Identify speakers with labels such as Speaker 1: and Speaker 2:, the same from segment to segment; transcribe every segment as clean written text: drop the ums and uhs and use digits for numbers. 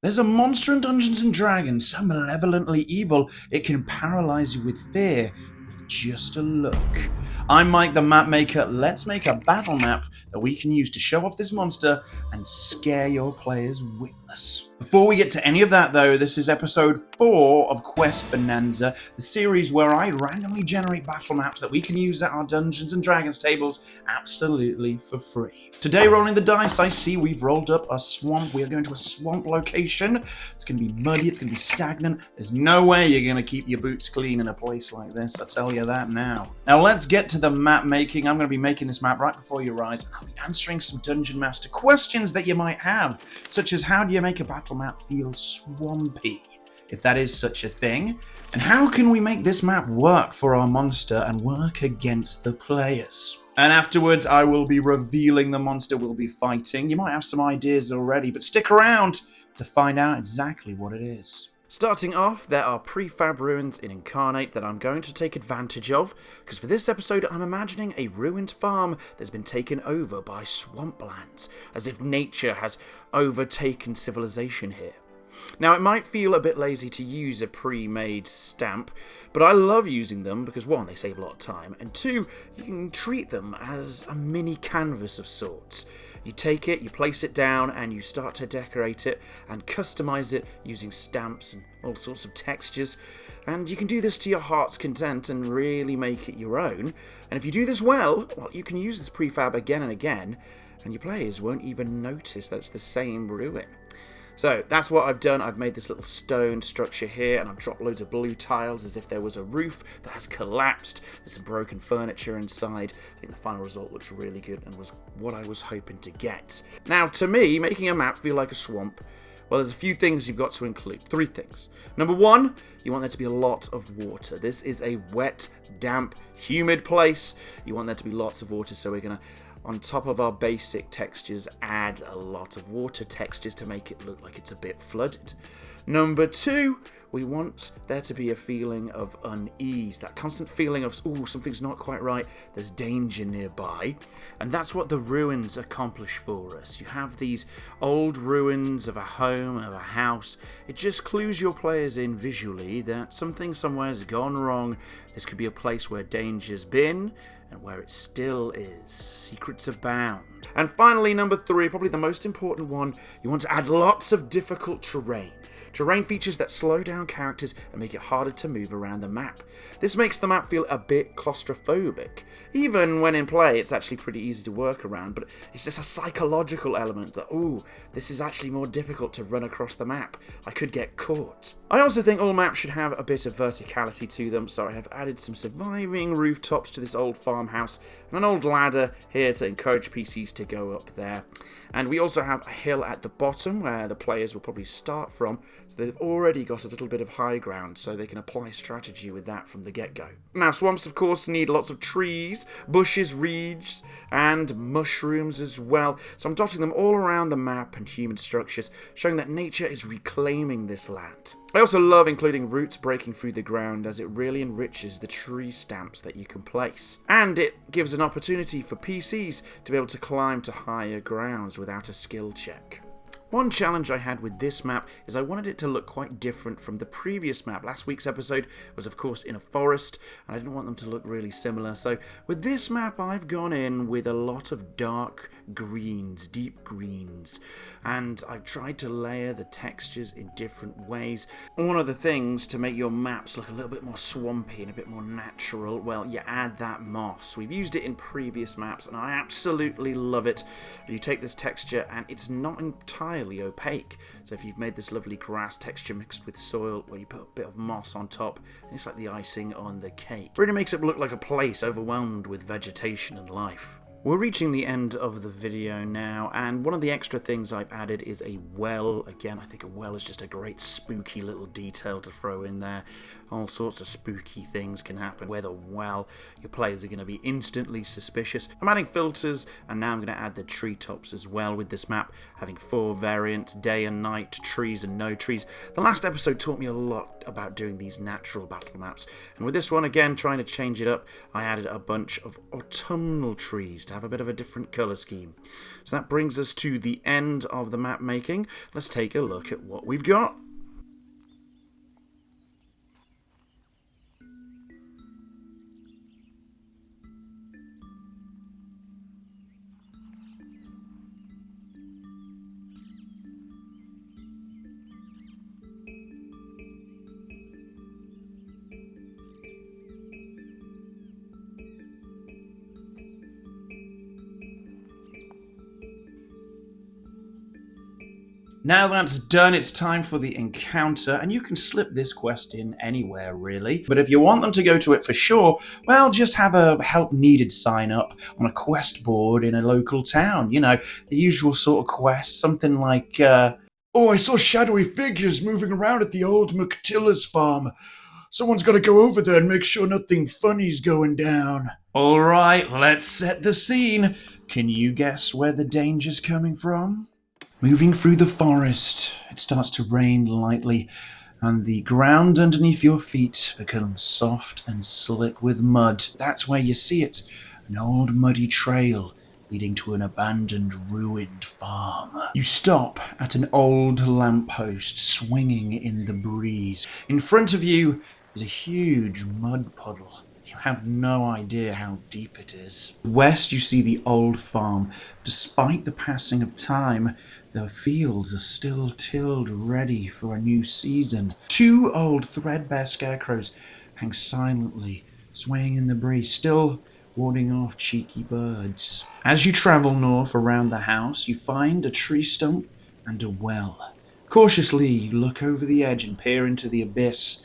Speaker 1: There's a monster in Dungeons and Dragons so malevolently evil it can paralyze you with fear with just a look. I'm Mike the Map Maker. Let's make a battle map that we can use to show off this monster and scare your players witless. Before we get to any of that though, this is episode 4 of Quest Bonanza, the series where I randomly generate battle maps that we can use at our Dungeons and Dragons tables absolutely for free. Today, rolling the dice, I see we've rolled up a swamp. We are going to a swamp location. It's going to be muddy, it's going to be stagnant. There's no way you're going to keep your boots clean in a place like this, I'll tell you that now. Now let's get to the map making. I'm going to be making this map right before your eyes. I'll be answering some Dungeon Master questions that you might have, such as how do you make a battle map feel swampy, if that is such a thing, and how can we make this map work for our monster and work against the players. And afterwards, I will be revealing the monster we'll be fighting. You might have some ideas already, but stick around to find out exactly what it is. Starting off, there are prefab ruins in Incarnate that I'm going to take advantage of, because for this episode I'm imagining a ruined farm that's been taken over by swamplands, as if nature has overtaken civilization here. Now, it might feel a bit lazy to use a pre-made stamp, but I love using them because 1, they save a lot of time, and 2, you can treat them as a mini canvas of sorts. You take it, you place it down, and you start to decorate it and customize it using stamps and all sorts of textures. And you can do this to your heart's content and really make it your own. And if you do this well, you can use this prefab again and again, and your players won't even notice that it's the same ruin. So that's what I've done. I've made this little stone structure here, and I've dropped loads of blue tiles as if there was a roof that has collapsed. There's some broken furniture inside. I think the final result looks really good and was what I was hoping to get. Now, to me, making a map feel like a swamp, well, there's a few things you've got to include. 3 things. Number 1, you want there to be a lot of water. This is a wet, damp, humid place. You want there to be lots of water, so we're going to, on top of our basic textures, add a lot of water textures to make it look like it's a bit flooded. Number 2, we want there to be a feeling of unease, that constant feeling of, ooh, something's not quite right, there's danger nearby. And that's what the ruins accomplish for us. You have these old ruins of a home, of a house. It just clues your players in visually that something somewhere's gone wrong. This could be a place where danger's been, and where it still is. Secrets abound. And finally, number 3, probably the most important one, you want to add lots of difficult terrain. Terrain features that slow down characters and make it harder to move around the map. This makes the map feel a bit claustrophobic. Even when in play, it's actually pretty easy to work around, but it's just a psychological element that, ooh, this is actually more difficult to run across the map. I could get caught. I also think all maps should have a bit of verticality to them, so I have added some surviving rooftops to this old farmhouse and an old ladder here to encourage PCs to go up there. And we also have a hill at the bottom where the players will probably start from, so they've already got a little bit of high ground, so they can apply strategy with that from the get-go. Now, swamps, of course, need lots of trees, bushes, reeds, and mushrooms as well, so I'm dotting them all around the map and human structures, showing that nature is reclaiming this land. I also love including roots breaking through the ground, as it really enriches the tree stamps that you can place. And it gives an opportunity for PCs to be able to climb to higher grounds without a skill check. One challenge I had with this map is I wanted it to look quite different from the previous map. Last week's episode was, of course, in a forest, and I didn't want them to look really similar. So with this map, I've gone in with a lot of dark greens, deep greens, and I've tried to layer the textures in different ways. One of the things to make your maps look a little bit more swampy and a bit more natural, well, you add that moss. We've used it in previous maps, and I absolutely love it. You take this texture, and it's not entirely opaque. So if you've made this lovely grass texture mixed with soil, where you put a bit of moss on top, and it's like the icing on the cake. It really makes it look like a place overwhelmed with vegetation and life. We're reaching the end of the video now, and one of the extra things I've added is a well. Again, I think a well is just a great spooky little detail to throw in there. All sorts of spooky things can happen with a well. Your players are going to be instantly suspicious. I'm adding filters, and now I'm going to add the treetops as well with this map, having 4 variants, day and night, trees and no trees. The last episode taught me a lot about doing these natural battle maps, and with this one, again, trying to change it up, I added a bunch of autumnal trees to have a bit of a different colour scheme. So that brings us to the end of the map making. Let's take a look at what we've got. Now that's done, it's time for the encounter, and you can slip this quest in anywhere, really. But if you want them to go to it for sure, well, just have a help needed sign up on a quest board in a local town. You know, the usual sort of quest, something like, oh, I saw shadowy figures moving around at the old McTiller's farm. Someone's got to go over there and make sure nothing funny's going down. All right, let's set the scene. Can you guess where the danger's coming from? Moving through the forest, it starts to rain lightly, and the ground underneath your feet becomes soft and slick with mud. That's where you see it, an old muddy trail leading to an abandoned, ruined farm. You stop at an old lamppost swinging in the breeze. In front of you is a huge mud puddle. You have no idea how deep it is. West, you see the old farm. Despite the passing of time, the fields are still tilled ready for a new season. Two old threadbare scarecrows hang silently, swaying in the breeze, still warding off cheeky birds. As you travel north around the house, you find a tree stump and a well. Cautiously, you look over the edge and peer into the abyss.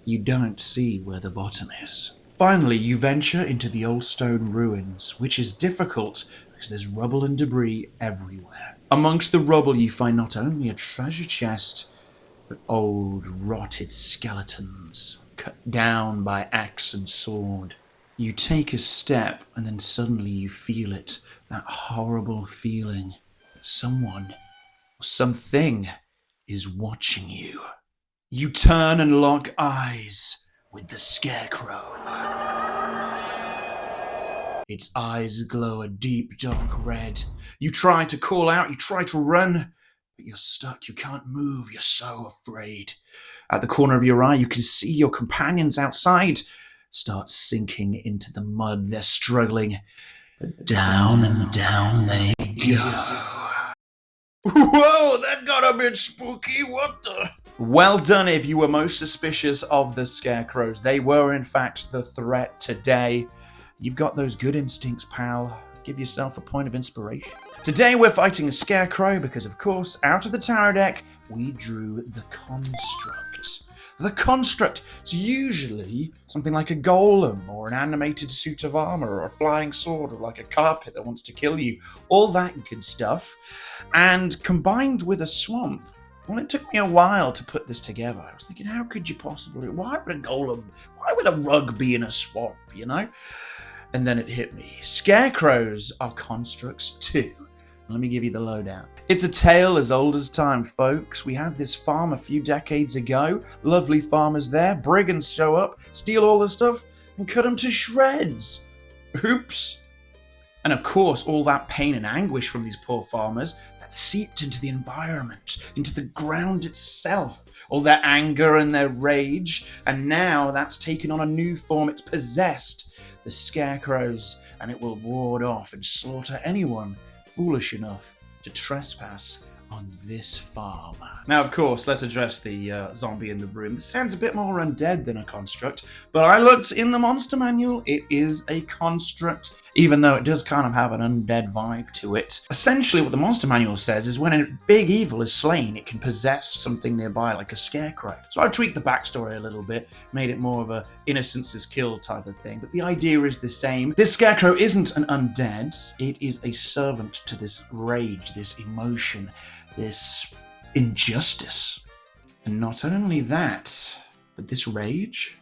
Speaker 1: You don't see where the bottom is. Finally, you venture into the old stone ruins, which is difficult because there's rubble and debris everywhere. Amongst the rubble, you find not only a treasure chest, but old, rotted skeletons, cut down by axe and sword. You take a step, and then suddenly you feel it, that horrible feeling that someone or something is watching you. You turn and lock eyes with the scarecrow. Its eyes glow a deep, dark red. You try to call out, you try to run, but you're stuck, you can't move, you're so afraid. At the corner of your eye, you can see your companions outside start sinking into the mud. They're struggling, but down and down they go. Whoa, that got a bit spooky, what the? Well done if you were most suspicious of the scarecrows. They were, in fact, the threat today. You've got those good instincts, pal. Give yourself a point of inspiration. Today we're fighting a scarecrow because, of course, out of the tower deck, we drew the construct. The construct is usually something like a golem or an animated suit of armor or a flying sword or like a carpet that wants to kill you. All that good stuff. And combined with a swamp, well, it took me a while to put this together. I was thinking, how could you possibly, why would a golem, why would a rug be in a swamp, you know? And then it hit me. Scarecrows are constructs too. Let me give you the lowdown. It's a tale as old as time, folks. We had this farm a few decades ago. Lovely farmers there. Brigands show up, steal all the stuff, and cut them to shreds. Oops. And of course, all that pain and anguish from these poor farmers that seeped into the environment, into the ground itself. All their anger and their rage. And now that's taken on a new form. It's possessed the scarecrows, and it will ward off and slaughter anyone foolish enough to trespass on this farm. Now, of course, let's address the zombie in the room. This sounds a bit more undead than a construct, but I looked in the monster manual. It is a construct, even though it does kind of have an undead vibe to it. Essentially, what the monster manual says is when a big evil is slain, it can possess something nearby, like a scarecrow. So I tweaked the backstory a little bit, made it more of a innocence is killed type of thing, but the idea is the same. This scarecrow isn't an undead. It is a servant to this rage, this emotion, this injustice. And not only that, but this rage,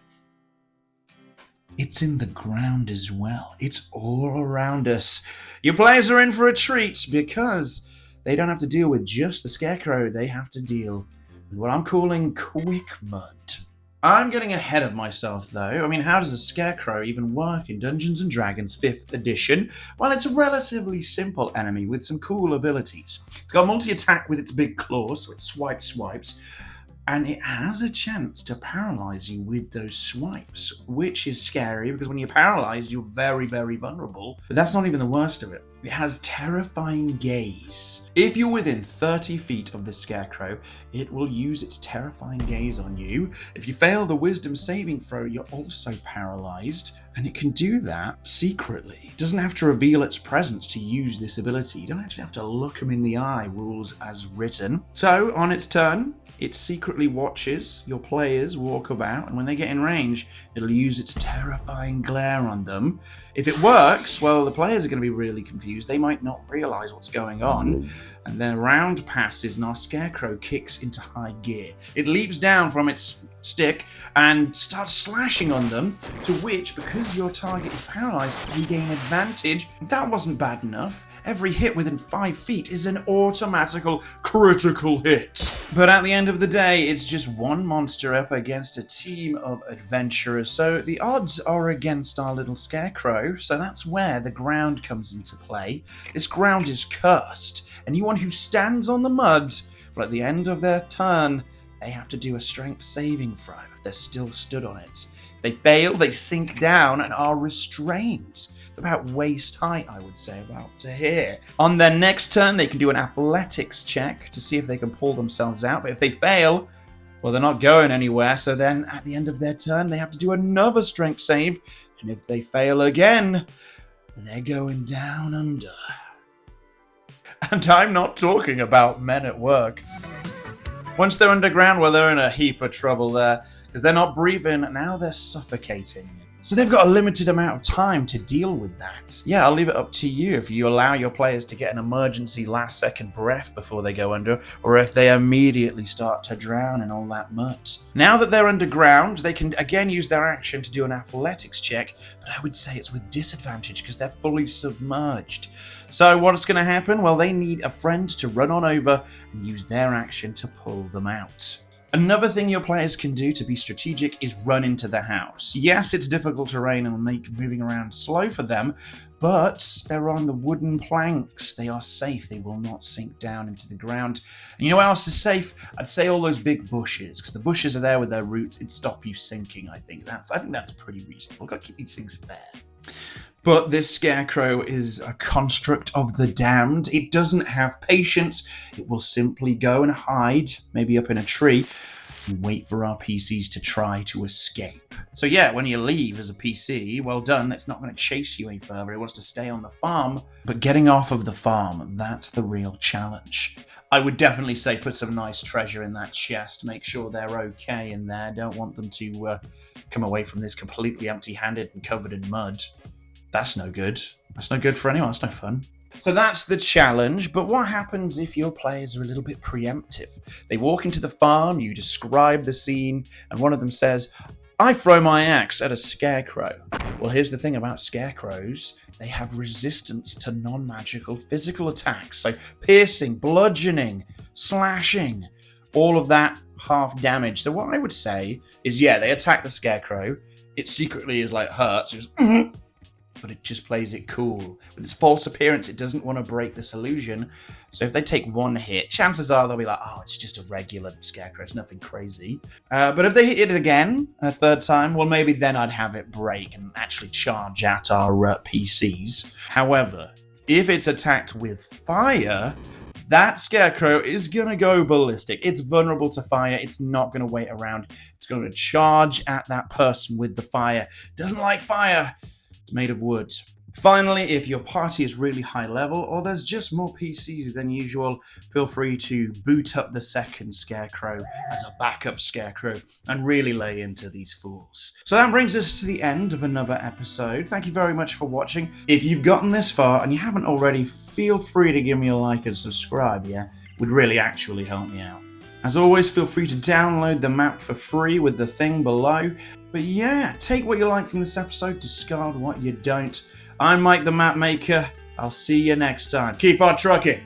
Speaker 1: it's in the ground as well. It's all around us. Your players are in for a treat because they don't have to deal with just the scarecrow. They have to deal with what I'm calling quick mud. I'm getting ahead of myself, though. I mean, how does a scarecrow even work in Dungeons & Dragons 5th edition? Well, it's a relatively simple enemy with some cool abilities. It's got multi-attack with its big claws, so it swipes, and it has a chance to paralyze you with those swipes, which is scary because when you're paralyzed, you're very, very vulnerable. But that's not even the worst of it. It has terrifying gaze. If you're within 30 feet of the scarecrow, it will use its terrifying gaze on you. If you fail the wisdom saving throw, you're also paralyzed. And it can do that secretly. It doesn't have to reveal its presence to use this ability. You don't actually have to look them in the eye, rules as written. So, on its turn, it secretly watches your players walk about, and when they get in range, it'll use its terrifying glare on them. If it works, well, the players are going to be really confused. They might not realize what's going on, and then a round passes, and our scarecrow kicks into high gear. It leaps down from its stick and starts slashing on them, to which, because your target is paralyzed, they gain advantage. That wasn't bad enough. Every hit within 5 feet is an automatical critical hit. But at the end of the day, it's just one monster up against a team of adventurers, so the odds are against our little scarecrow, so that's where the ground comes into play. This ground is cursed. Anyone who stands on the mud, well, at the end of their turn, they have to do a strength saving throw if they're still stood on it. If they fail, they sink down and are restrained. About waist height, I would say, about to here. On their next turn, they can do an athletics check to see if they can pull themselves out. But if they fail, well, they're not going anywhere. So then at the end of their turn, they have to do another strength save. And if they fail again, they're going down under. And I'm not talking about men at work. Once they're underground, well, they're in a heap of trouble there because they're not breathing, and now they're suffocating. So they've got a limited amount of time to deal with that. Yeah, I'll leave it up to you if you allow your players to get an emergency last-second breath before they go under, or if they immediately start to drown in all that mud. Now that they're underground, they can again use their action to do an athletics check, but I would say it's with disadvantage because they're fully submerged. So what's going to happen? Well, they need a friend to run on over and use their action to pull them out. Another thing your players can do to be strategic is run into the house. Yes, it's difficult terrain and will make moving around slow for them, but they're on the wooden planks. They are safe. They will not sink down into the ground. And you know what else is safe? I'd say all those big bushes, because the bushes are there with their roots. It'd stop you sinking, I think. That's pretty reasonable. We've got to keep these things fair. But this scarecrow is a construct of the damned. It doesn't have patience. It will simply go and hide, maybe up in a tree, and wait for our PCs to try to escape. So yeah, when you leave as a PC, well done. It's not going to chase you any further. It wants to stay on the farm. But getting off of the farm, that's the real challenge. I would definitely say put some nice treasure in that chest. Make sure they're okay in there. Don't want them to come away from this completely empty-handed and covered in mud. That's no good. That's no good for anyone. That's no fun. So that's the challenge, but what happens if your players are a little bit preemptive? They walk into the farm, you describe the scene, and one of them says, I throw my axe at a scarecrow. Well, here's the thing about scarecrows. They have resistance to non-magical physical attacks. So piercing, bludgeoning, slashing, all of that half damage. So what I would say is, yeah, they attack the scarecrow. It secretly is like hurts. It's but it just plays it cool. With its false appearance, it doesn't want to break this illusion. So if they take one hit, chances are they'll be like, oh, it's just a regular scarecrow. It's nothing crazy. But if they hit it again, a third time, well, maybe then I'd have it break and actually charge at our PCs. However, if it's attacked with fire, that scarecrow is going to go ballistic. It's vulnerable to fire. It's not going to wait around. It's going to charge at that person with the fire. Doesn't like fire. It's made of wood. Finally, if your party is really high level or there's just more PCs than usual, feel free to boot up the second scarecrow as a backup scarecrow and really lay into these fools. So that brings us to the end of another episode. Thank you very much for watching. If you've gotten this far and you haven't already, feel free to give me a like and subscribe, yeah? Would really actually help me out. As always, feel free to download the map for free with the thing below. But yeah, take what you like from this episode, discard what you don't. I'm Mike the Map Maker. I'll see you next time. Keep on trucking.